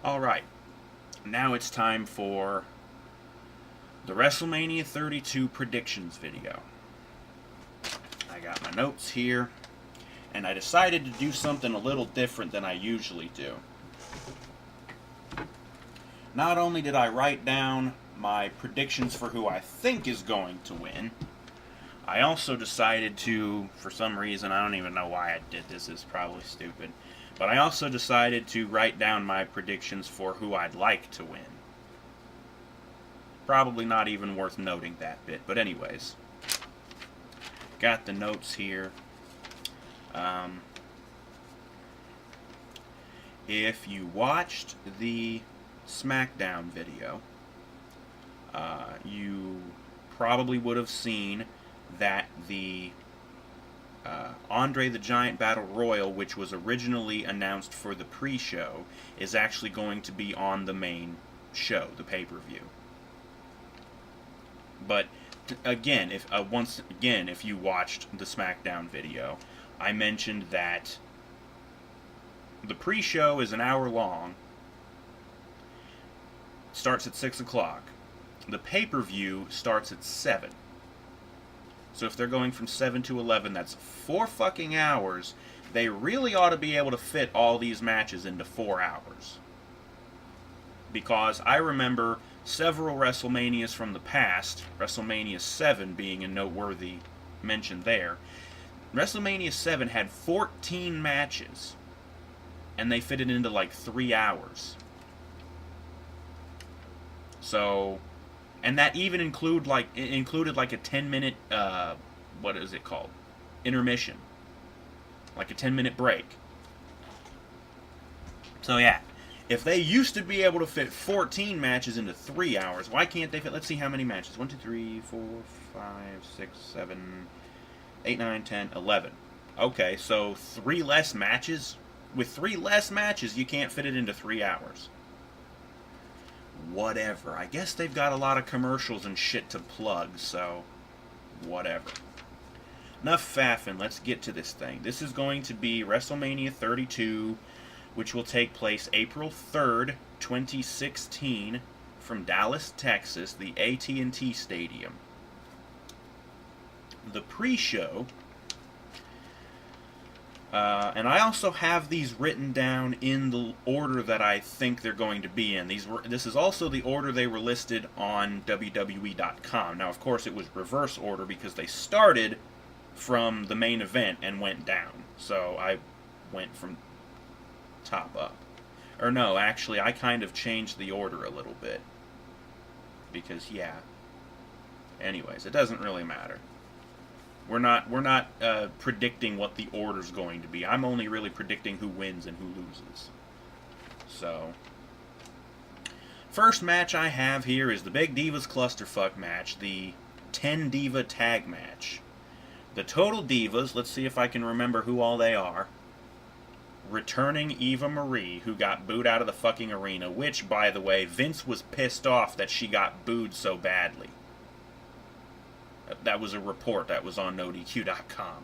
Alright, now it's time for the WrestleMania 32 predictions video. I got my notes here, and I decided to do something a little different than I usually do. Not only did I write down my predictions for who I think is going to win, I also decided to, for some reason, I don't even know why I did this, it's probably stupid, but I also decided to write down my predictions for who I'd like to win. Probably not even worth noting that bit, but anyways. Got the notes here. If you watched the SmackDown video, you probably would have seen that the Andre the Giant Battle Royal, which was originally announced for the pre-show, is actually going to be on the main show, the pay-per-view. But again, if you watched the SmackDown video, I mentioned that the pre-show is an hour long, starts at 6 o'clock. The pay-per-view starts at 7. So if they're going from 7 to 11, that's 4 fucking hours. They really ought to be able to fit all these matches into 4 hours. Because I remember several WrestleManias from the past, WrestleMania 7 being a noteworthy mention there. WrestleMania 7 had 14 matches, and they fit it into like 3 hours. So, and that even included like a 10-minute, what is it called? Intermission. Like a 10-minute break. So yeah, if they used to be able to fit 14 matches into 3 hours, why can't they fit, let's see how many matches. 1, 2, 3, 4, 5, 6, 7, 8, 9, 10, 11. Okay, so 3 less matches? With 3 less matches, you can't fit it into 3 hours. Whatever. I guess they've got a lot of commercials and shit to plug, so whatever. Enough faffing, let's get to this thing. This is going to be WrestleMania 32, which will take place April 3rd, 2016, from Dallas, Texas, the AT&T Stadium. The pre-show, and I also have these written down in the order that I think they're going to be in. This is also the order they were listed on WWE.com. Now, of course, it was reverse order because they started from the main event and went down. So I went from top up. Or no, actually, I kind of changed the order a little bit. Because, yeah. Anyways, it doesn't really matter. We're not predicting what the order's going to be. I'm only really predicting who wins and who loses. So, first match I have here is the Big Divas Clusterfuck match, the 10 Diva Tag Match. The Total Divas, let's see if I can remember who all they are. Returning Eva Marie, who got booed out of the fucking arena, which, by the way, Vince was pissed off that she got booed so badly. That was a report that was on NoDQ.com.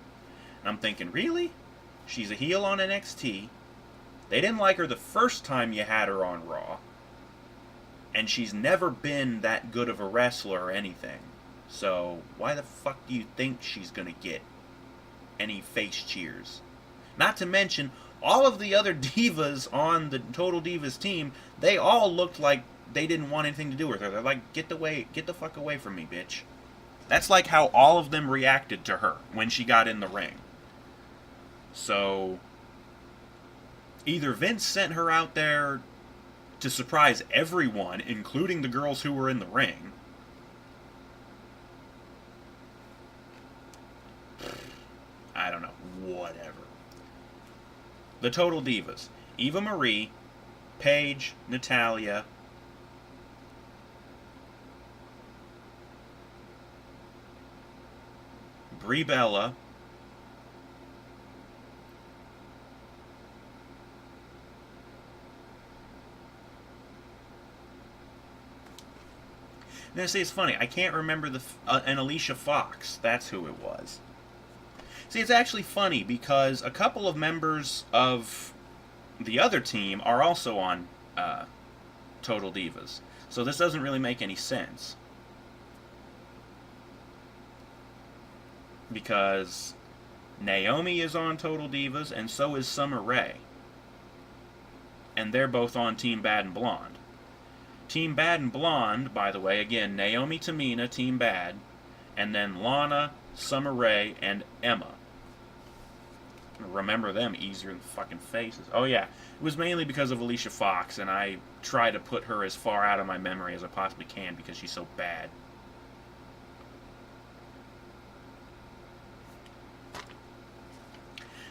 And I'm thinking, really? She's a heel on NXT. They didn't like her the first time you had her on Raw. And she's never been that good of a wrestler or anything. So, why the fuck do you think she's gonna get any face cheers? Not to mention, all of the other divas on the Total Divas team, they all looked like they didn't want anything to do with her. They're like, get the fuck away from me, bitch. That's like how all of them reacted to her when she got in the ring. So, either Vince sent her out there to surprise everyone, including the girls who were in the ring. I don't know. Whatever. The Total Divas. Eva Marie, Paige, Natalya, Brie Bella, now see, it's funny, I can't remember and Alicia Fox, that's who it was. See, it's actually funny because a couple of members of the other team are also on Total Divas. So this doesn't really make any sense. Because Naomi is on Total Divas, and so is Summer Rae. And they're both on Team Bad and Blonde. Team Bad and Blonde, by the way, again, Naomi, Tamina, Team Bad, and then Lana, Summer Rae, and Emma. Remember them easier than fucking faces. Oh yeah, it was mainly because of Alicia Fox, and I try to put her as far out of my memory as I possibly can because she's so bad.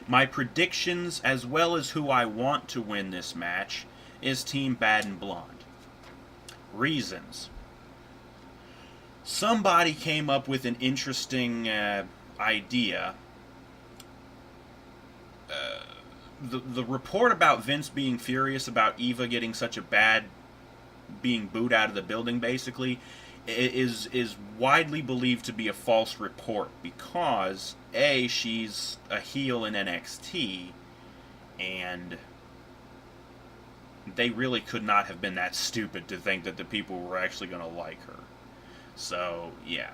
My predictions, as well as who I want to win this match, is Team Bad and Blonde. Reasons. Somebody came up with an interesting idea. The report about Vince being furious about Eva getting such a bad, being booed out of the building, basically, is widely believed to be a false report because A, she's a heel in NXT, and they really could not have been that stupid to think that the people were actually going to like her. So, yeah.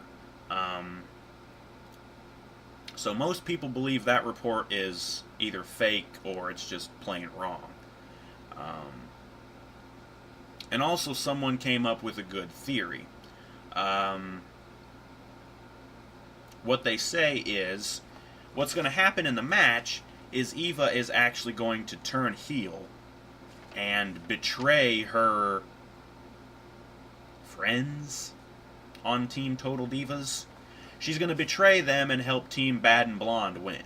So most people believe that report is either fake or it's just plain wrong. And also someone came up with a good theory. What they say is, what's going to happen in the match is Eva is actually going to turn heel and betray her friends on Team Total Divas. She's going to betray them and help Team Bad and Blonde win.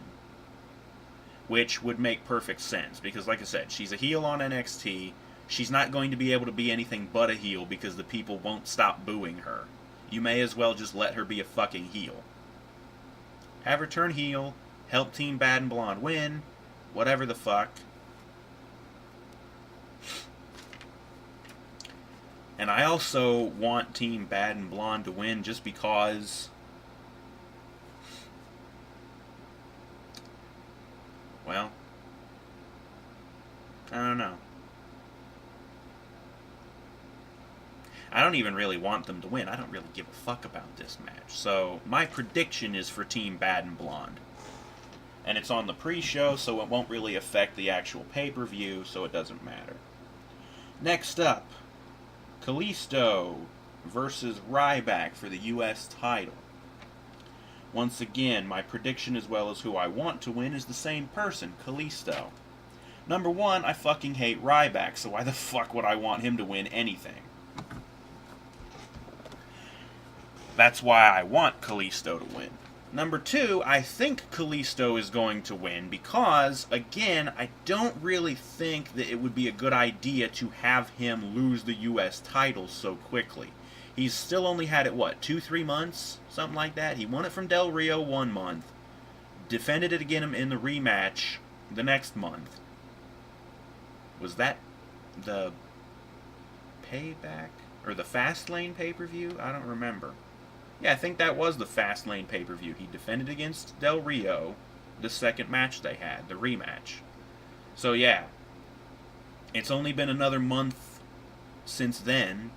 Which would make perfect sense, because like I said, she's a heel on NXT. She's not going to be able to be anything but a heel because the people won't stop booing her. You may as well just let her be a fucking heel. Have her turn heel, help Team Bad and Blonde win, whatever the fuck. And I also want Team Bad and Blonde to win just because... well, I don't know. I don't even really want them to win. I don't really give a fuck about this match. So, my prediction is for Team Bad and Blonde. And it's on the pre-show, so it won't really affect the actual pay-per-view, so it doesn't matter. Next up, Kalisto versus Ryback for the U.S. title. Once again, my prediction as well as who I want to win is the same person, Kalisto. Number one, I fucking hate Ryback, so why the fuck would I want him to win anything? That's why I want Kalisto to win. Number two, I think Kalisto is going to win because, again, I don't really think that it would be a good idea to have him lose the U.S. title so quickly. He's still only had it, 2-3 months? Something like that. He won it from Del Rio 1 month. Defended it again in the rematch the next month. Was that the Payback? Or the Fastlane pay-per-view? I don't remember. Yeah, I think that was the Fastlane pay-per-view. He defended against Del Rio the second match they had, the rematch. So yeah, it's only been another month since then.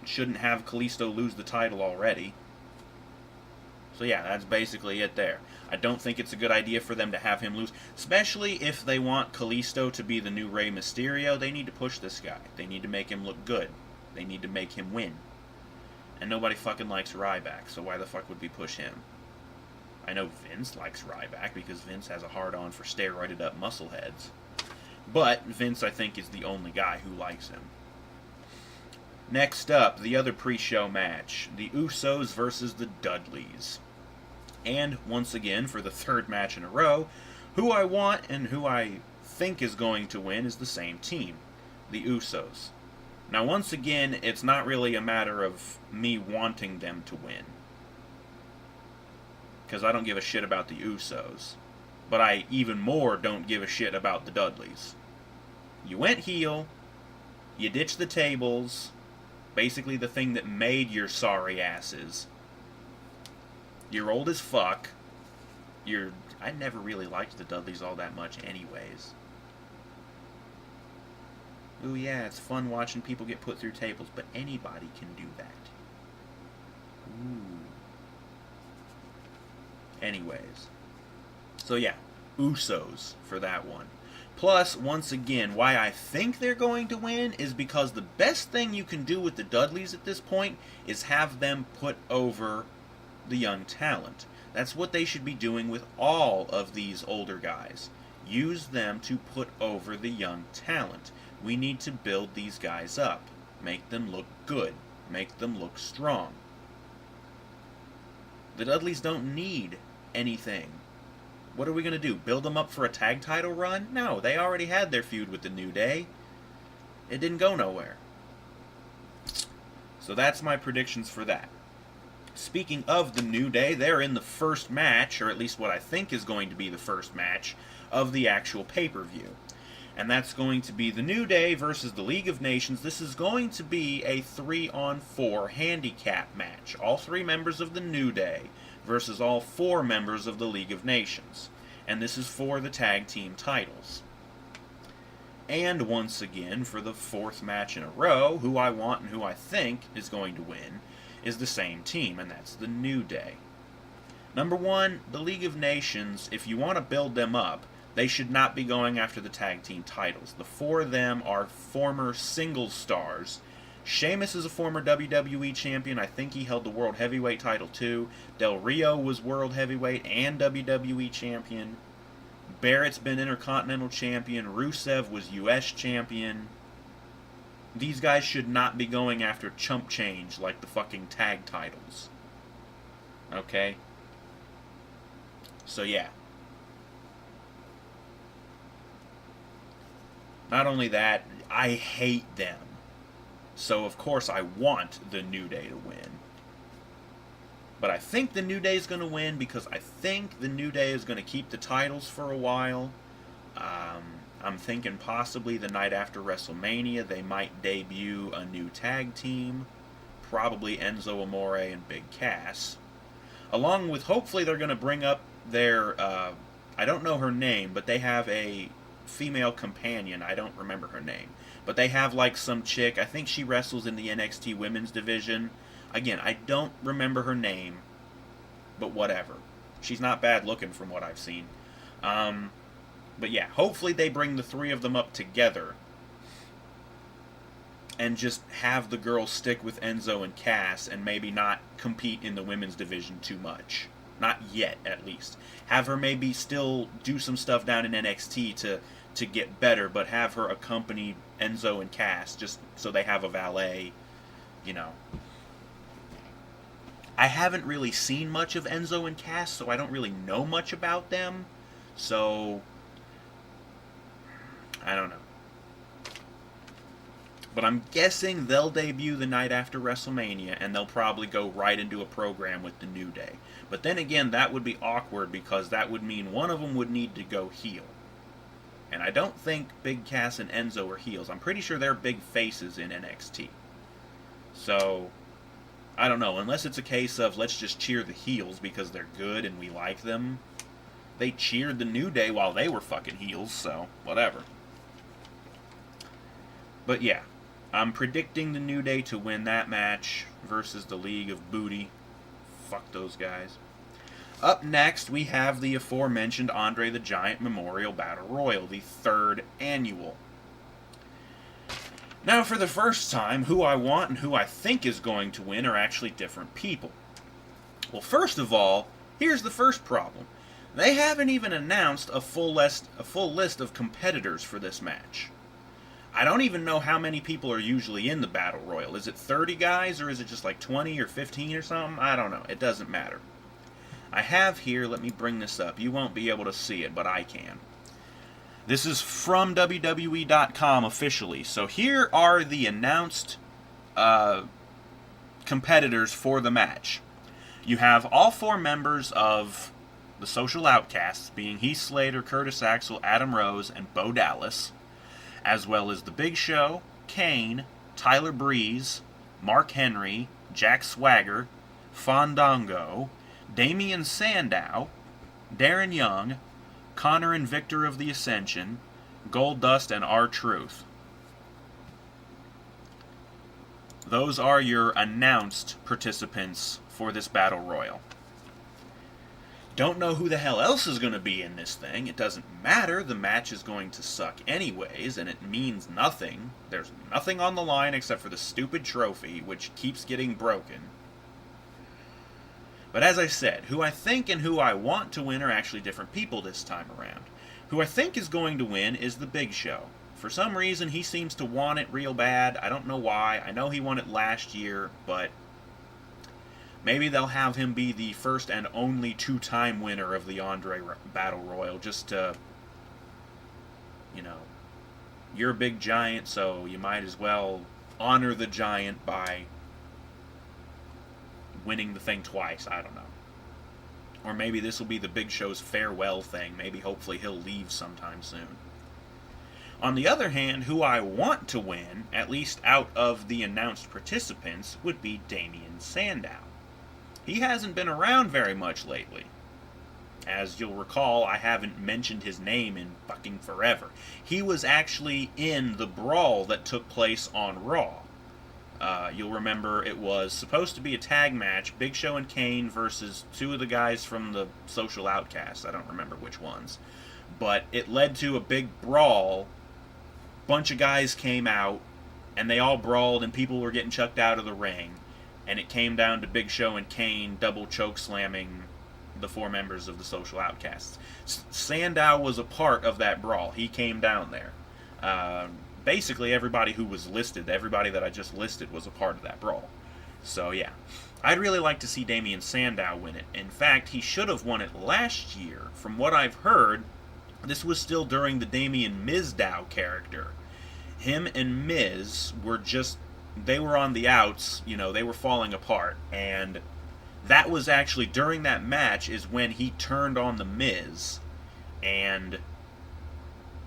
Shouldn't have Kalisto lose the title already. So yeah, that's basically it there. I don't think it's a good idea for them to have him lose, especially if they want Kalisto to be the new Rey Mysterio. They need to push this guy. They need to make him look good. They need to make him win. And nobody fucking likes Ryback, so why the fuck would we push him? I know Vince likes Ryback because Vince has a hard-on for steroided up muscleheads. But Vince, I think, is the only guy who likes him. Next up, the other pre-show match. The Usos versus the Dudleys. And, once again, for the third match in a row, who I want and who I think is going to win is the same team. The Usos. Now, once again, it's not really a matter of me wanting them to win. Because I don't give a shit about the Usos. But I even more don't give a shit about the Dudleys. You went heel. You ditched the tables. Basically the thing that made your sorry asses. You're old as fuck. I never really liked the Dudleys all that much anyways. Ooh, yeah, it's fun watching people get put through tables, but anybody can do that. Ooh. Anyways. So yeah, Usos for that one. Plus, once again, why I think they're going to win is because the best thing you can do with the Dudleys at this point is have them put over the young talent. That's what they should be doing with all of these older guys. Use them to put over the young talent. We need to build these guys up. Make them look good. Make them look strong. The Dudleys don't need anything. What are we going to do? Build them up for a tag title run? No, they already had their feud with the New Day. It didn't go nowhere. So that's my predictions for that. Speaking of the New Day, they're in the first match, or at least what I think is going to be the first match, of the actual pay-per-view. And that's going to be the New Day versus the League of Nations. This is going to be a 3-on-4 handicap match. All 3 members of the New Day versus all 4 members of the League of Nations. And this is for the tag team titles. And once again, for the 4th match in a row, who I want and who I think is going to win is the same team, and that's the New Day. Number 1, the League of Nations, if you want to build them up, they should not be going after the tag team titles. The 4 of them are former singles stars. Sheamus is a former WWE champion. I think he held the World Heavyweight title too. Del Rio was World Heavyweight and WWE champion. Barrett's been Intercontinental champion. Rusev was US champion. These guys should not be going after chump change like the fucking tag titles. Okay? So yeah. Not only that, I hate them. So of course I want the New Day to win. But I think the New Day is going to win because I think the New Day is going to keep the titles for a while. I'm thinking possibly the night after WrestleMania they might debut a new tag team. Probably Enzo Amore and Big Cass. Along with, hopefully they're going to bring up their, I don't know her name, but they have a female companion. I don't remember her name. But they have like some chick, I think she wrestles in the NXT women's division. Again, I don't remember her name, but whatever. She's not bad looking from what I've seen. But yeah, hopefully they bring the 3 of them up together and just have the girls stick with Enzo and Cass and maybe not compete in the women's division too much. Not yet, at least. Have her maybe still do some stuff down in NXT to get better, but have her accompany Enzo and Cass just so they have a valet, you know. I haven't really seen much of Enzo and Cass, so I don't really know much about them. So, I don't know. But I'm guessing they'll debut the night after WrestleMania, and they'll probably go right into a program with the New Day. But then again, that would be awkward, because that would mean one of them would need to go heel. And I don't think Big Cass and Enzo are heels. I'm pretty sure they're big faces in NXT. So, I don't know. Unless it's a case of let's just cheer the heels because they're good and we like them. They cheered the New Day while they were fucking heels, so whatever. But yeah, I'm predicting the New Day to win that match versus the League of Booty. Fuck those guys. Up next, we have the aforementioned Andre the Giant Memorial Battle Royal, the 3rd annual. Now, for the first time, who I want and who I think is going to win are actually different people. Well, first of all, here's the first problem. They haven't even announced a full list of competitors for this match. I don't even know how many people are usually in the Battle Royal. Is it 30 guys, or is it just like 20 or 15 or something? I don't know. It doesn't matter. I have here, let me bring this up. You won't be able to see it, but I can. This is from WWE.com officially. So here are the announced competitors for the match. You have all 4 members of the Social Outcasts, being Heath Slater, Curtis Axel, Adam Rose, and Bo Dallas, as well as The Big Show, Kane, Tyler Breeze, Mark Henry, Jack Swagger, Fandango, Damian Sandow, Darren Young, Connor and Victor of the Ascension, Goldust, and R-Truth. those are your announced participants for this Battle Royal. Don't know who the hell else is going to be in this thing. It doesn't matter. The match is going to suck anyways, and it means nothing. There's nothing on the line except for the stupid trophy, which keeps getting broken. But as I said, who I think and who I want to win are actually different people this time around. Who I think is going to win is the Big Show. For some reason, he seems to want it real bad. I don't know why. I know he won it last year, but maybe they'll have him be the first and only two-time winner of the Andre Battle Royal, just to, you know, you're a big giant, so you might as well honor the giant by winning the thing twice. I don't know. Or maybe this will be the Big Show's farewell thing. Maybe, hopefully, he'll leave sometime soon. On the other hand, who I want to win, at least out of the announced participants, would be Damien Sandow. He hasn't been around very much lately. As you'll recall, I haven't mentioned his name in fucking forever. He was actually in the brawl that took place on Raw. You'll remember it was supposed to be a tag match, Big Show and Kane versus two of the guys from the Social Outcasts. I don't remember which ones. But it led to a big brawl. Bunch of guys came out, and they all brawled, and people were getting chucked out of the ring. And it came down to Big Show and Kane double choke slamming the four members of the Social Outcasts. Sandow was a part of that brawl. He came down there. Basically, everybody who was listed, everybody that I just listed, was a part of that brawl. So, yeah. I'd really like to see Damien Sandow win it. In fact, he should have won it last year. From what I've heard, this was still during the Damien Mizdow character. Him and Miz were just, they were on the outs, you know, they were falling apart. And that was actually, during that match, is when he turned on the Miz. And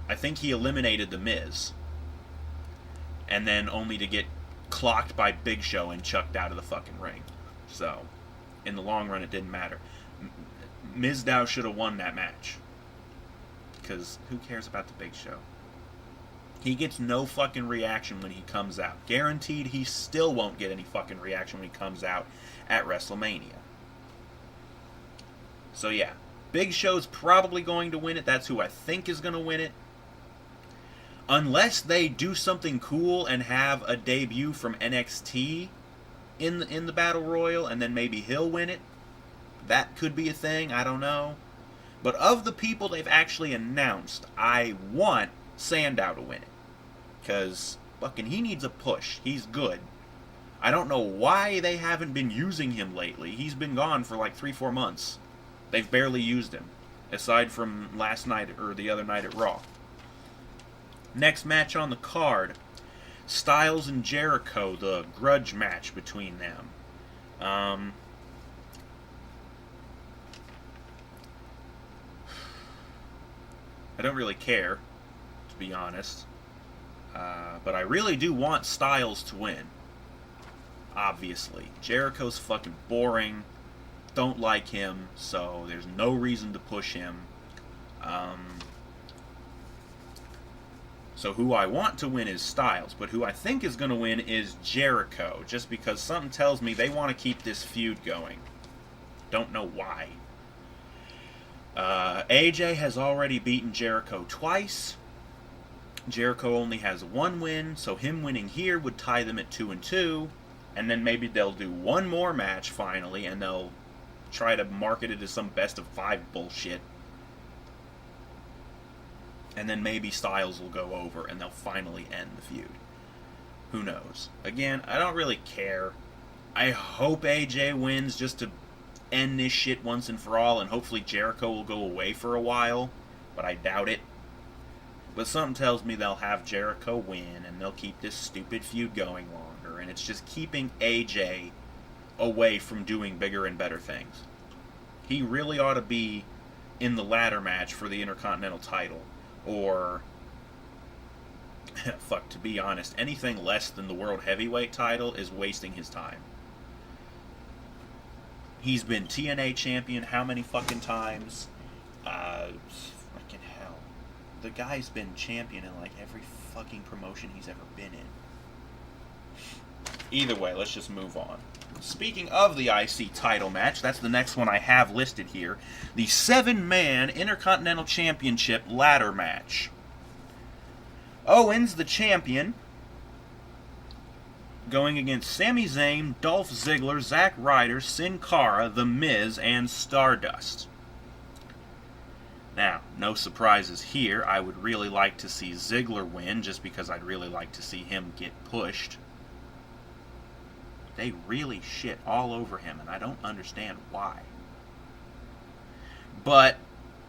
I think he eliminated the Miz. And then only to get clocked by Big Show and chucked out of the fucking ring. So, in the long run, it didn't matter. Mizdow should have won that match. Because who cares about the Big Show? He gets no fucking reaction when he comes out. Guaranteed he still won't get any fucking reaction when he comes out at WrestleMania. So yeah, Big Show's probably going to win it. That's who I think is going to win it. Unless they do something cool and have a debut from NXT in the Battle Royal, and then maybe he'll win it. That could be a thing, I don't know. But of the people they've actually announced, I want Sandow to win it. Because, fucking, he needs a push. He's good. I don't know why they haven't been using him lately. He's been gone for like 3-4 months. They've barely used him. Aside from last night, or the other night at Raw. Next match on the card, Styles and Jericho, the grudge match between them. I don't really care, to be honest. But I really do want Styles to win. Obviously. Jericho's fucking boring. Don't like him, so there's no reason to push him. So who I want to win is Styles, but who I think is going to win is Jericho, just because something tells me they want to keep this feud going. Don't know why. AJ has already beaten Jericho twice. Jericho only has one win, so him winning here would tie them at 2-2, and then maybe they'll do one more match finally, and they'll try to market it as some best-of-5 bullshit. And then maybe Styles will go over and they'll finally end the feud. Who knows? Again, I don't really care. I hope AJ wins just to end this shit once and for all, and hopefully Jericho will go away for a while, but I doubt it. But something tells me they'll have Jericho win, and they'll keep this stupid feud going longer, and it's just keeping AJ away from doing bigger and better things. He really ought to be in the ladder match for the Intercontinental title. Or, fuck, to be honest, anything less than the World Heavyweight title is wasting his time. He's been TNA champion how many fucking times? Fucking hell. The guy's been champion in like every fucking promotion he's ever been in. Either way, let's just move on. Speaking of the IC title match, that's the next one I have listed here. The 7-man Intercontinental Championship ladder match. Owens, the champion, going against Sami Zayn, Dolph Ziggler, Zack Ryder, Sin Cara, The Miz, and Stardust. Now, no surprises here. I would really like to see Ziggler win, just because I'd really like to see him get pushed. They really shit all over him, and I don't understand why. But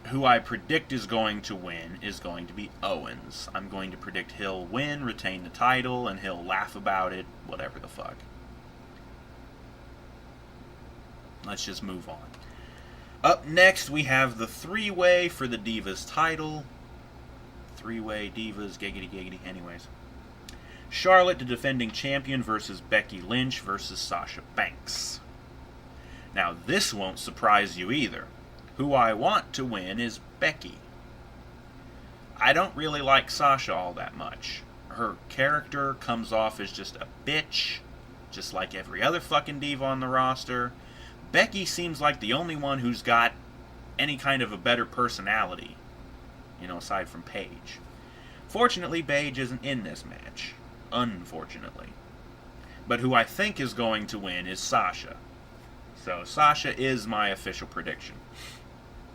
who I predict is going to win is going to be Owens. I'm going to predict he'll win, retain the title, and he'll laugh about it, whatever the fuck. Let's just move on. Up next, we have the 3-way for the Divas title. 3-way Divas, giggity giggity. Anyways. Charlotte, the defending champion, versus Becky Lynch versus Sasha Banks. Now, this won't surprise you either. Who I want to win is Becky. I don't really like Sasha all that much. Her character comes off as just a bitch, just like every other fucking diva on the roster. Becky seems like the only one who's got any kind of a better personality, aside from Paige. Fortunately, Paige isn't in this match. Unfortunately. But who I think is going to win is Sasha. So Sasha is my official prediction.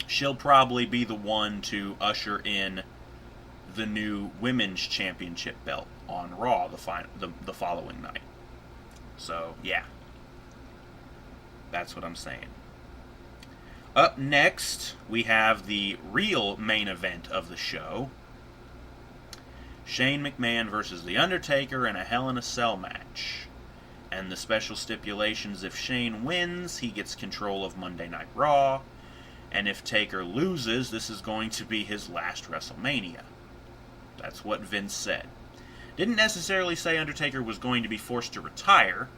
She'll probably be the one to usher in the new Women's Championship belt on Raw the following night. So, yeah. That's what I'm saying. Up next, we have the real main event of the show. Shane McMahon versus The Undertaker in a Hell in a Cell match. And the special stipulations: if Shane wins, he gets control of Monday Night Raw. And if Taker loses, this is going to be his last WrestleMania. That's what Vince said. Didn't necessarily say Undertaker was going to be forced to retire,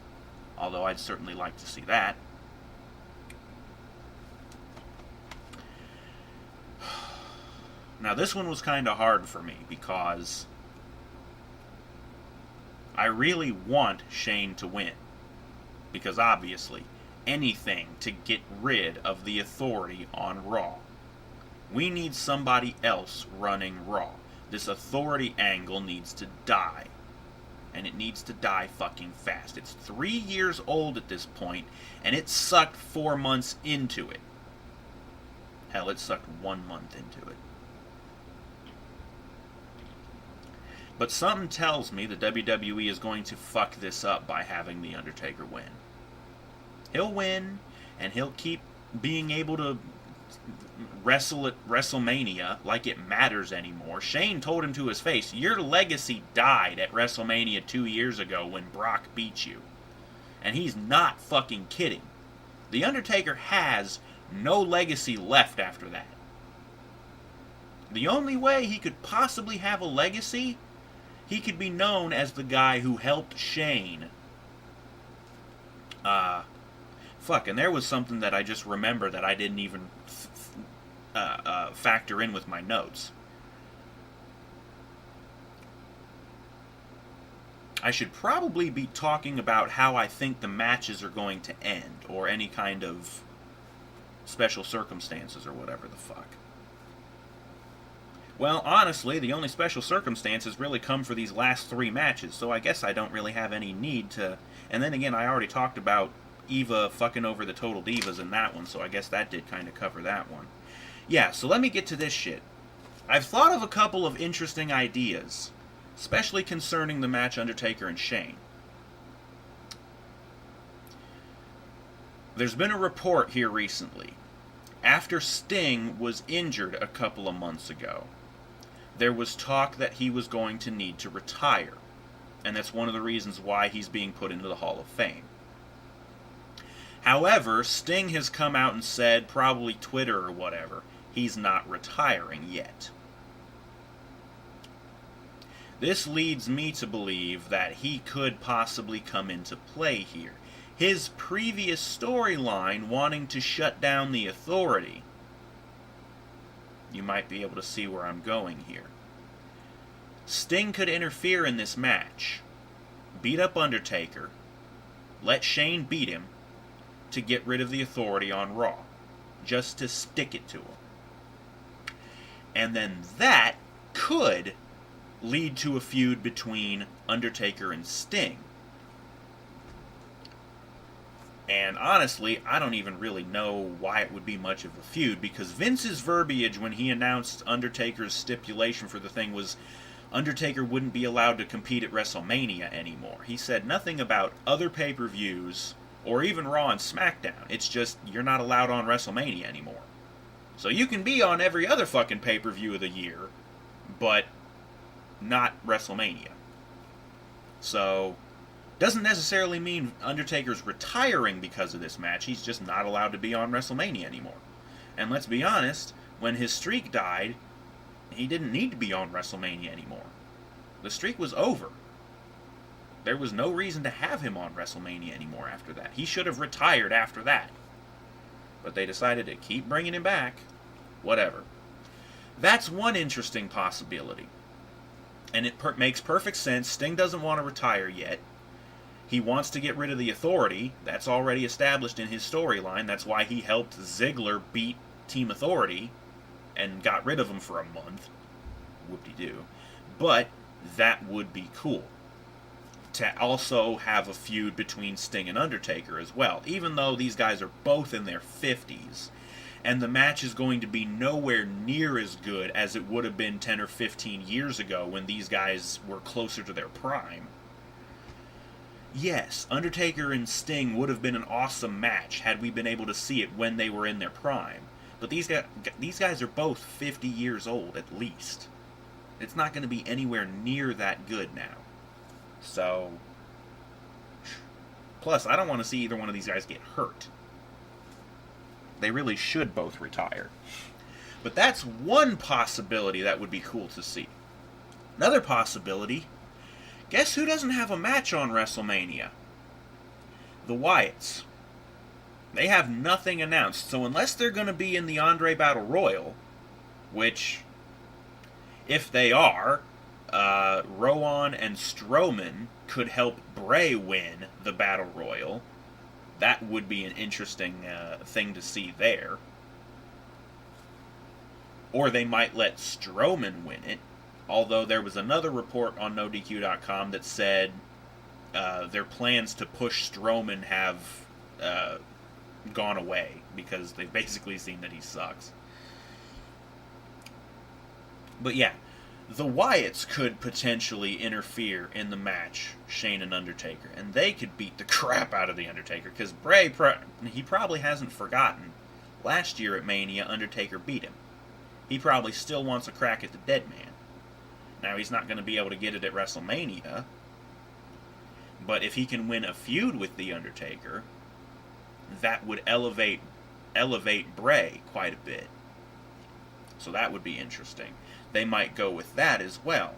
although I'd certainly like to see that. Now, this one was kind of hard for me because I really want Shane to win. Because obviously, anything to get rid of the Authority on Raw. We need somebody else running Raw. This Authority angle needs to die. And it needs to die fucking fast. It's 3 years old at this point, and it sucked 4 months into it. Hell, it sucked 1 month into it. But something tells me the WWE is going to fuck this up by having The Undertaker win. He'll win, and he'll keep being able to wrestle at WrestleMania like it matters anymore. Shane told him to his face, your legacy died at WrestleMania 2 years ago when Brock beat you. And he's not fucking kidding. The Undertaker has no legacy left after that. The only way he could possibly have a legacy, he could be known as the guy who helped Shane. And there was something that I just remember that I didn't even factor in with my notes. I should probably be talking about how I think the matches are going to end, or any kind of special circumstances, or whatever the fuck. Well, honestly, the only special circumstances really come for these last 3 matches, so I guess I don't really have any need to... And then again, I already talked about Eva fucking over the Total Divas in that one, so I guess that did kind of cover that one. Yeah, so let me get to this shit. I've thought of a couple of interesting ideas, especially concerning the match Undertaker and Shane. There's been a report here recently. After Sting was injured a couple of months ago, there was talk that he was going to need to retire. And that's one of the reasons why he's being put into the Hall of Fame. However, Sting has come out and said, probably Twitter or whatever, he's not retiring yet. This leads me to believe that he could possibly come into play here. His previous storyline, wanting to shut down the Authority, you might be able to see where I'm going here. Sting could interfere in this match, beat up Undertaker, let Shane beat him to get rid of the Authority on Raw. Just to stick it to him. And then that could lead to a feud between Undertaker and Sting. And honestly, I don't even really know why it would be much of a feud, because Vince's verbiage when he announced Undertaker's stipulation for the thing was Undertaker wouldn't be allowed to compete at WrestleMania anymore. He said nothing about other pay-per-views or even Raw and SmackDown. It's just, you're not allowed on WrestleMania anymore. So you can be on every other fucking pay-per-view of the year, but not WrestleMania. So, doesn't necessarily mean Undertaker's retiring because of this match. He's just not allowed to be on WrestleMania anymore. And let's be honest, when his streak died, he didn't need to be on WrestleMania anymore. The streak was over. There was no reason to have him on WrestleMania anymore after that. He should have retired after that. But they decided to keep bringing him back. Whatever. That's one interesting possibility. And it makes perfect sense. Sting doesn't want to retire yet. He wants to get rid of the Authority. That's already established in his storyline. That's why he helped Ziggler beat Team Authority and got rid of him for a month. Whoop-de-doo. But that would be cool. To also have a feud between Sting and Undertaker as well, even though these guys are both in their 50s, and the match is going to be nowhere near as good as it would have been 10 or 15 years ago when these guys were closer to their prime. Yes, Undertaker and Sting would have been an awesome match had we been able to see it when they were in their prime, but these guys are both 50 years old at least. It's not going to be anywhere near that good now. So, plus, I don't want to see either one of these guys get hurt. They really should both retire. But that's one possibility that would be cool to see. Another possibility, guess who doesn't have a match on WrestleMania? The Wyatts. They have nothing announced, so unless they're going to be in the Andre Battle Royal, which, if they are, Rowan and Strowman could help Bray win the Battle Royal. That would be an interesting thing to see there. Or they might let Strowman win it. Although there was another report on NoDQ.com that said their plans to push Strowman have gone away because they've basically seen that he sucks. But yeah, the Wyatts could potentially interfere in the match, Shane and Undertaker, and they could beat the crap out of the Undertaker, because Bray, he probably hasn't forgotten. Last year at Mania, Undertaker beat him. He probably still wants a crack at the dead man. Now, he's not going to be able to get it at WrestleMania, but if he can win a feud with the Undertaker, that would elevate Bray quite a bit. So that would be interesting. They might go with that as well.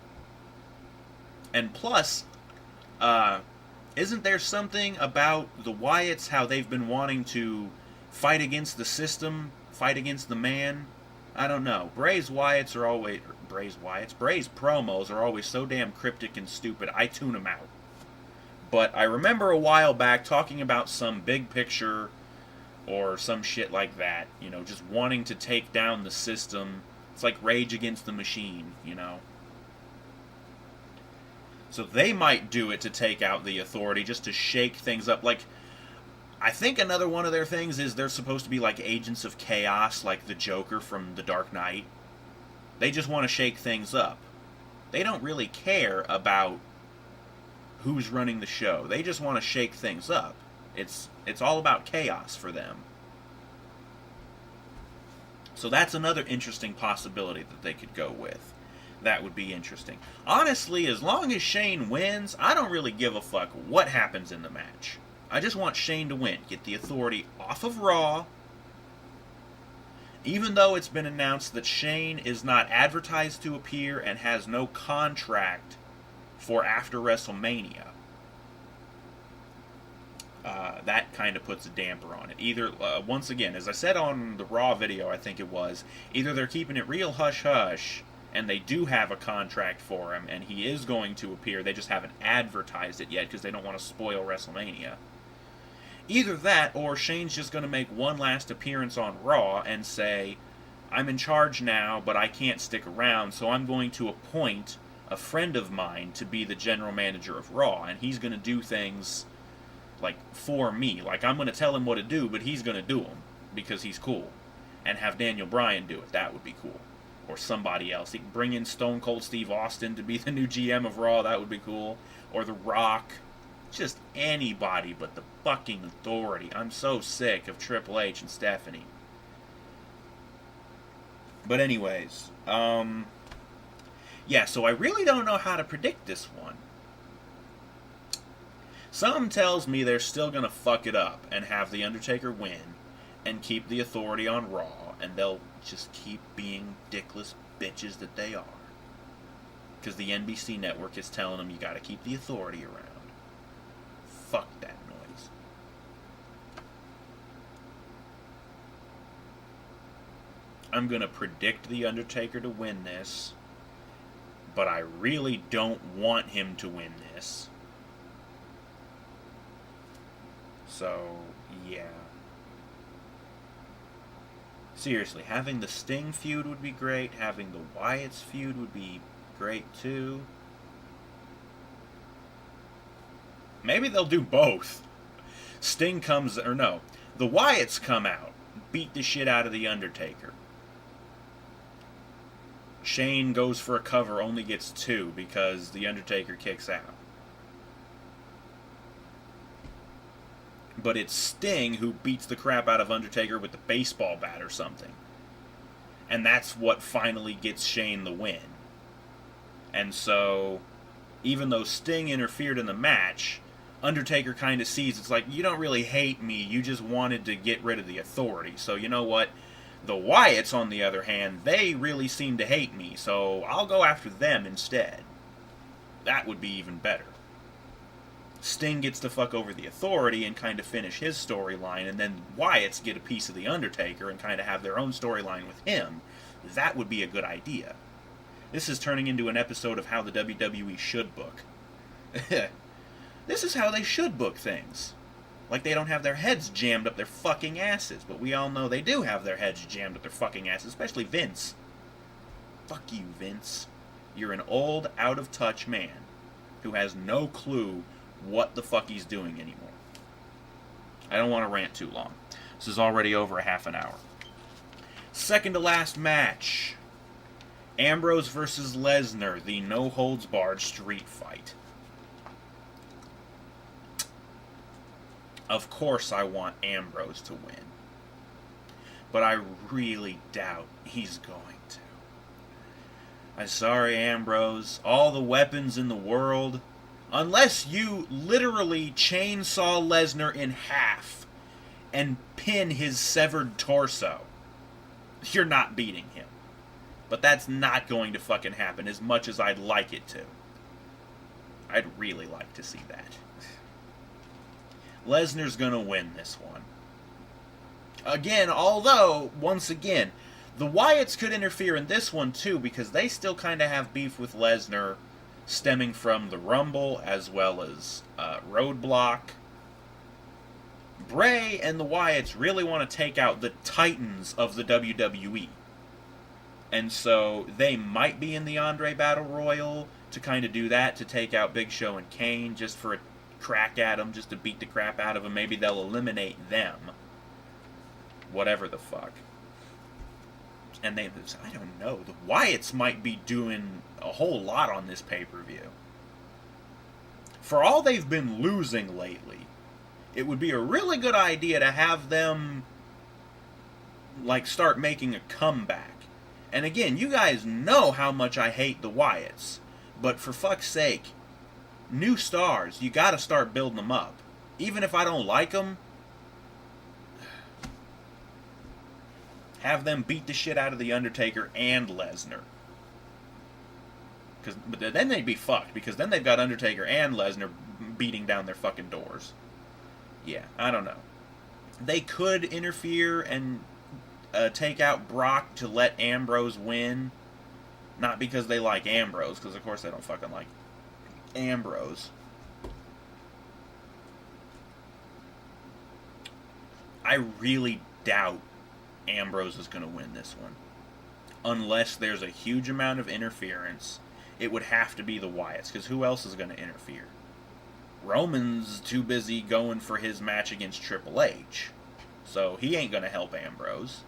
And plus, isn't there something about the Wyatts, how they've been wanting to fight against the system, fight against the man? I don't know. Bray's promos are always so damn cryptic and stupid, I tune them out. But I remember a while back talking about some big picture or some shit like that, you know, just wanting to take down the system. It's like Rage Against the Machine, you know. So they might do it to take out the Authority, just to shake things up. Like, I think another one of their things is they're supposed to be like agents of chaos, like the Joker from The Dark Knight. They just want to shake things up. They don't really care about who's running the show. They just want to shake things up. It's all about chaos for them. So that's another interesting possibility that they could go with. That would be interesting. Honestly, as long as Shane wins, I don't really give a fuck what happens in the match. I just want Shane to win. Get the Authority off of Raw. Even though it's been announced that Shane is not advertised to appear and has no contract for after WrestleMania. That kind of puts a damper on it. Either, once again, as I said on the Raw video, I think it was, either they're keeping it real hush-hush, and they do have a contract for him, and he is going to appear, they just haven't advertised it yet, because they don't want to spoil WrestleMania. Either that, or Shane's just going to make one last appearance on Raw and say, I'm in charge now, but I can't stick around, so I'm going to appoint a friend of mine to be the general manager of Raw, and he's going to do things, like, for me. Like, I'm going to tell him what to do, but he's going to do them, because he's cool. And have Daniel Bryan do it. That would be cool. Or somebody else. He can bring in Stone Cold Steve Austin to be the new GM of Raw. That would be cool. Or The Rock. Just anybody but the fucking Authority. I'm so sick of Triple H and Stephanie. But anyways, yeah, so I really don't know how to predict this one. Something tells me they're still going to fuck it up and have The Undertaker win and keep the Authority on Raw, and they'll just keep being dickless bitches that they are. Because the NBC network is telling them you got to keep the Authority around. Fuck that noise. I'm going to predict The Undertaker to win this, but I really don't want him to win this. So, yeah. Seriously, having the Sting feud would be great. Having the Wyatts feud would be great, too. Maybe they'll do both. Sting comes, or no, the Wyatts come out, beat the shit out of The Undertaker. Shane goes for a cover, only gets 2 because The Undertaker kicks out. But it's Sting who beats the crap out of Undertaker with the baseball bat or something. And that's what finally gets Shane the win. And so, even though Sting interfered in the match, Undertaker kind of sees, it's like, you don't really hate me, you just wanted to get rid of the Authority. So you know what? The Wyatts, on the other hand, they really seem to hate me, so I'll go after them instead. That would be even better. Sting gets to fuck over the Authority and kind of finish his storyline, and then Wyatts get a piece of the Undertaker and kind of have their own storyline with him. That would be a good idea. This is turning into an episode of how the WWE should book. This is how they should book things. Like they don't have their heads jammed up their fucking asses, but we all know they do have their heads jammed up their fucking asses, especially Vince. Fuck you, Vince. You're an old, out-of-touch man who has no clue what the fuck he's doing anymore. I don't want to rant too long. This is already over a half an hour. Second to last match. Ambrose versus Lesnar, the no-holds-barred street fight. Of course I want Ambrose to win. But I really doubt he's going to. I'm sorry, Ambrose. All the weapons in the world. Unless you literally chainsaw Lesnar in half and pin his severed torso, you're not beating him. But that's not going to fucking happen as much as I'd like it to. I'd really like to see that. Lesnar's gonna win this one. Again, although, once again, the Wyatts could interfere in this one too, because they still kind of have beef with Lesnar stemming from the Rumble as well as Roadblock. Bray and the Wyatts really want to take out the titans of the WWE. And so they might be in the Andre Battle Royal to kind of do that, to take out Big Show and Kane just for a crack at them, just to beat the crap out of them. Maybe they'll eliminate them. Whatever the fuck. And I don't know, the Wyatts might be doing a whole lot on this pay-per-view. For all they've been losing lately, it would be a really good idea to have them, like, start making a comeback. And again, you guys know how much I hate the Wyatts, but for fuck's sake, new stars, you gotta start building them up. Even if I don't like them, have them beat the shit out of The Undertaker and Lesnar. But then they'd be fucked, because then they've got Undertaker and Lesnar beating down their fucking doors. Yeah, I don't know. They could interfere and take out Brock to let Ambrose win. Not because they like Ambrose, because of course they don't fucking like Ambrose. I really doubt Ambrose is going to win this one. Unless there's a huge amount of interference, it would have to be the Wyatts, because who else is going to interfere? Roman's too busy going for his match against Triple H, so he ain't going to help Ambrose.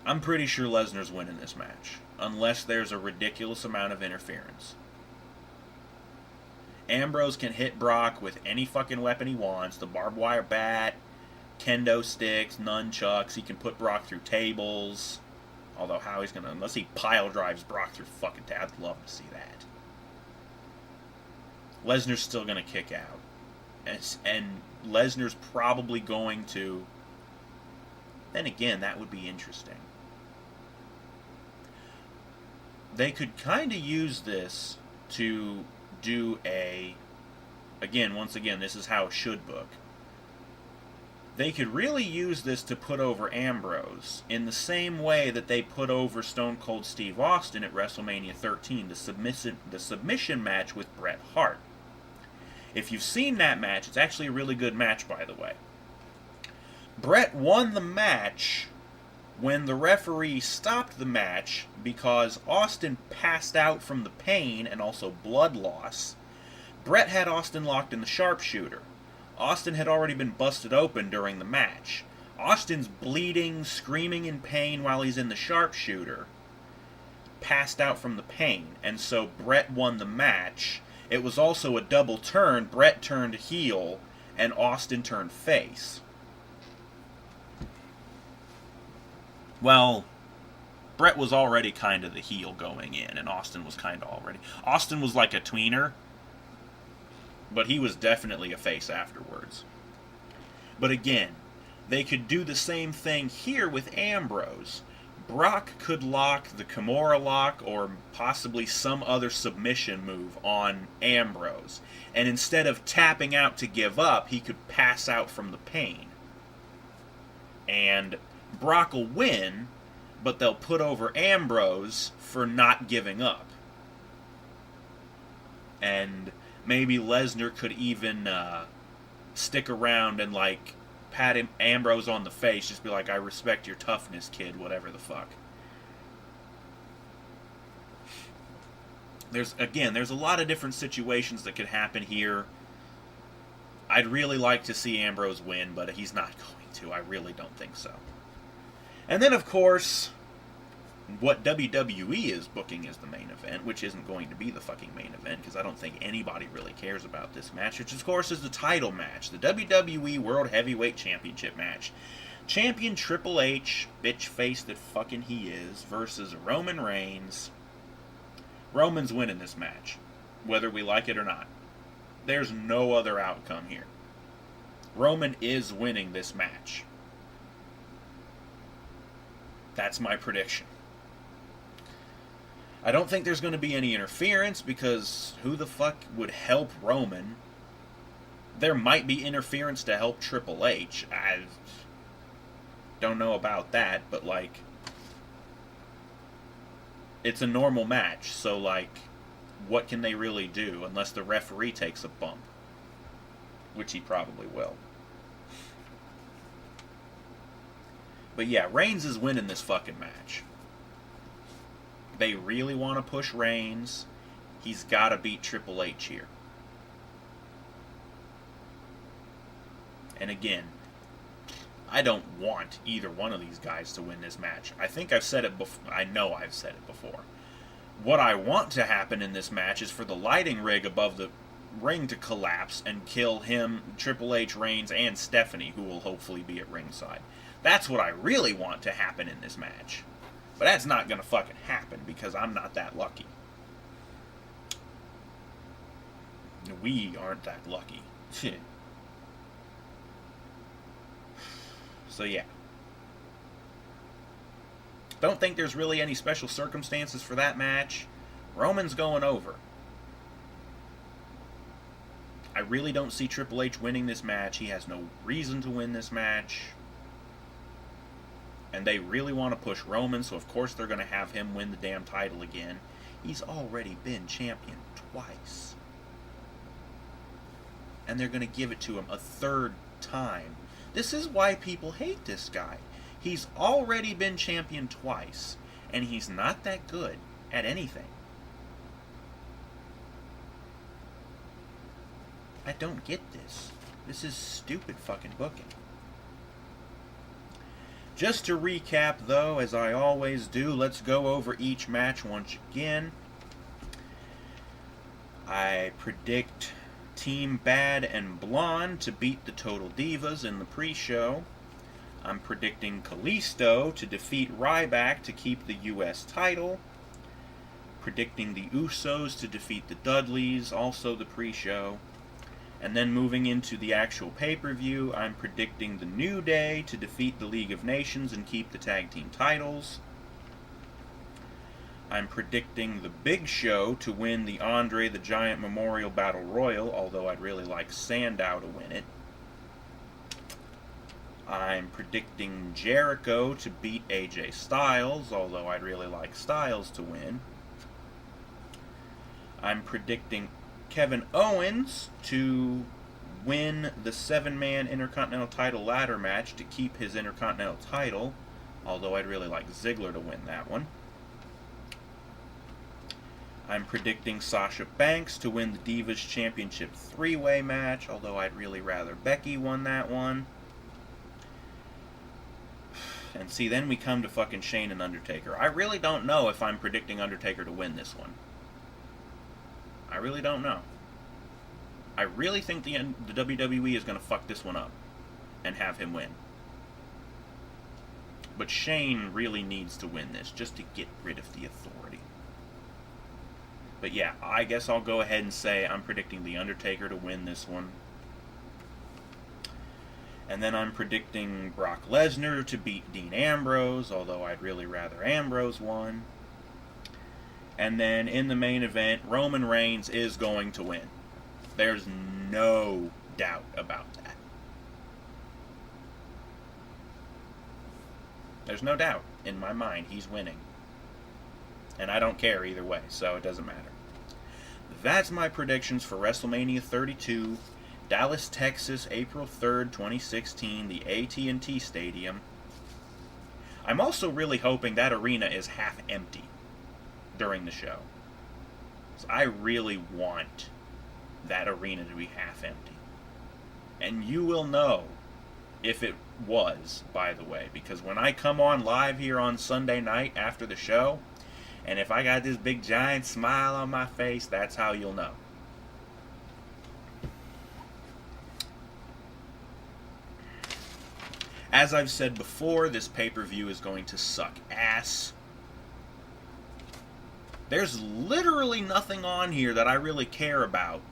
I'm pretty sure Lesnar's winning this match, unless there's a ridiculous amount of interference. Ambrose can hit Brock with any fucking weapon he wants, the barbed wire bat, kendo sticks, nunchucks. He can put Brock through tables. Although how he's going to, unless he pile drives Brock through fucking tables, I'd love to see that. Lesnar's still going to kick out. And Lesnar's probably going to, then again, that would be interesting. They could kind of use this to do once again, this is how it should book. They could really use this to put over Ambrose in the same way that they put over Stone Cold Steve Austin at WrestleMania 13, the submission match with Bret Hart. If you've seen that match, it's actually a really good match, by the way. Bret won the match when the referee stopped the match because Austin passed out from the pain and also blood loss. Bret had Austin locked in the sharpshooter. Austin had already been busted open during the match. Austin's bleeding, screaming in pain while he's in the sharpshooter. Passed out from the pain, and so Bret won the match. It was also a double turn. Bret turned heel, and Austin turned face. Well, Bret was already kind of the heel going in, and Austin was kind of already... Austin was like a tweener, but he was definitely a face afterwards. But again, they could do the same thing here with Ambrose. Brock could lock the Kimura lock or possibly some other submission move on Ambrose. And instead of tapping out to give up, he could pass out from the pain. And Brock will win, but they'll put over Ambrose for not giving up. And maybe Lesnar could even stick around and, like, pat Ambrose on the face, just be like, I respect your toughness, kid, whatever the fuck. There's a lot of different situations that could happen here. I'd really like to see Ambrose win, but he's not going to. I really don't think so. And then, of course, what WWE is booking as the main event, which isn't going to be the fucking main event, because I don't think anybody really cares about this match, which, of course, is the title match, the WWE World Heavyweight Championship match. Champion Triple H, bitch face that fucking he is, versus Roman Reigns. Roman's winning this match, whether we like it or not. There's no other outcome here. Roman is winning this match. That's my prediction. I don't think there's going to be any interference, because who the fuck would help Roman? There might be interference to help Triple H. I don't know about that, but, like, it's a normal match, so, like, what can they really do unless the referee takes a bump? Which he probably will. But yeah, Reigns is winning this fucking match. They really want to push Reigns. He's got to beat Triple H here. And again, I don't want either one of these guys to win this match. I think I've said it before. I know I've said it before. What I want to happen in this match is for the lighting rig above the ring to collapse and kill him, Triple H, Reigns, and Stephanie, who will hopefully be at ringside. That's what I really want to happen in this match. But that's not going to fucking happen because I'm not that lucky. We aren't that lucky. So yeah. Don't think there's really any special circumstances for that match. Roman's going over. I really don't see Triple H winning this match. He has no reason to win this match. And they really want to push Roman, so of course they're going to have him win the damn title again. He's already been champion twice. and they're going to give it to him a third time. This is why people hate this guy. He's already been champion twice, and he's not that good at anything. I don't get this. This is stupid fucking booking. Just to recap, though, as I always do, let's go over each match once again. I predict Team Bad and Blonde to beat the Total Divas in the pre-show. I'm predicting Kalisto to defeat Ryback to keep the U.S. title. Predicting the Usos to defeat the Dudleys, also the pre-show. And then moving into the actual pay-per-view, I'm predicting the New Day to defeat the League of Nations and keep the tag team titles. I'm predicting the Big Show to win the Andre the Giant Memorial Battle Royal, although I'd really like Sandow to win it. I'm predicting Jericho to beat AJ Styles, although I'd really like Styles to win. I'm predicting Kevin Owens to win the 7-man Intercontinental title ladder match to keep his Intercontinental title, although I'd really like Ziggler to win that one. I'm predicting Sasha Banks to win the Divas Championship 3-way match, although I'd really rather Becky won that one. And see, then we come to fucking Shane and Undertaker. I really don't know if I'm predicting Undertaker to win this one. I really don't know. I really think the WWE is going to fuck this one up and have him win. But Shane really needs to win this just to get rid of the authority. But yeah, I guess I'll go ahead and say I'm predicting The Undertaker to win this one. And then I'm predicting Brock Lesnar to beat Dean Ambrose, although I'd really rather Ambrose won. And then in the main event, Roman Reigns is going to win. There's no doubt about that. There's no doubt in my mind he's winning. And I don't care either way, so it doesn't matter. That's my predictions for WrestleMania 32, Dallas, Texas, April 3rd, 2016, the AT&T Stadium. I'm also really hoping that arena is half empty during the show. So I really want that arena to be half empty. And you will know if it was, by the way, because when I come on live here on Sunday night after the show, and if I got this big giant smile on my face, that's how you'll know. As I've said before, this pay-per-view is going to suck ass. There's literally nothing on here that I really care about.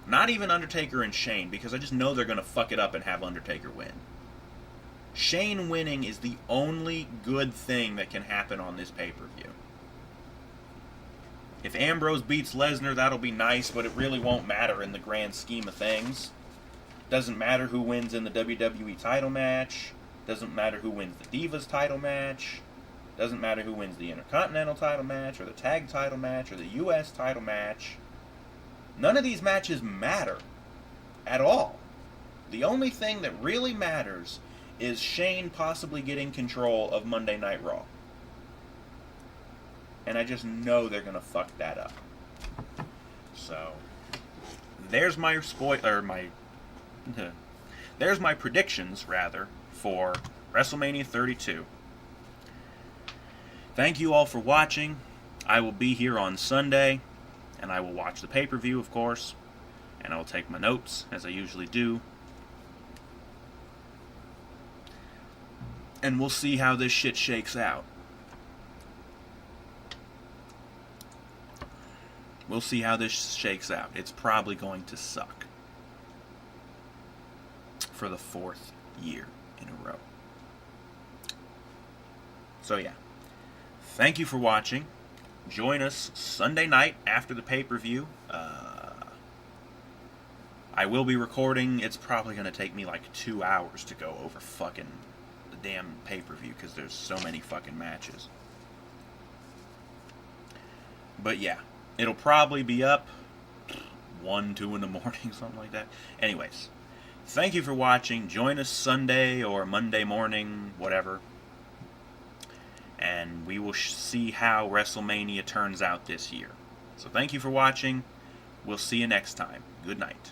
Not even Undertaker and Shane, because I just know they're going to fuck it up and have Undertaker win. Shane winning is the only good thing that can happen on this pay-per-view. If Ambrose beats Lesnar, that'll be nice, but it really won't matter in the grand scheme of things. Doesn't matter who wins in the WWE title match. Doesn't matter who wins the Divas title match. Doesn't matter who wins the Intercontinental title match, or the Tag title match, or the US title match. None of these matches matter at all. The only thing that really matters is Shane possibly getting control of Monday Night Raw. And I just know they're going to fuck that up. So, there's my there's my predictions, rather, for WrestleMania 32. Thank you all for watching. I will be here on Sunday, and I will watch the pay-per-view, of course, and I will take my notes, as I usually do. And we'll see how this shit shakes out. We'll see how this shakes out. It's probably going to suck. For the 4th year in a row. So yeah. Thank you for watching. Join us Sunday night after the pay-per-view. I will be recording. It's probably going to take me like 2 hours to go over fucking the damn pay-per-view because there's so many fucking matches. But yeah, it'll probably be up 1, 2 in the morning, something like that. Anyways, thank you for watching. Join us Sunday or Monday morning, whatever. And we will see how WrestleMania turns out this year. So thank you for watching. We'll see you next time. Good night.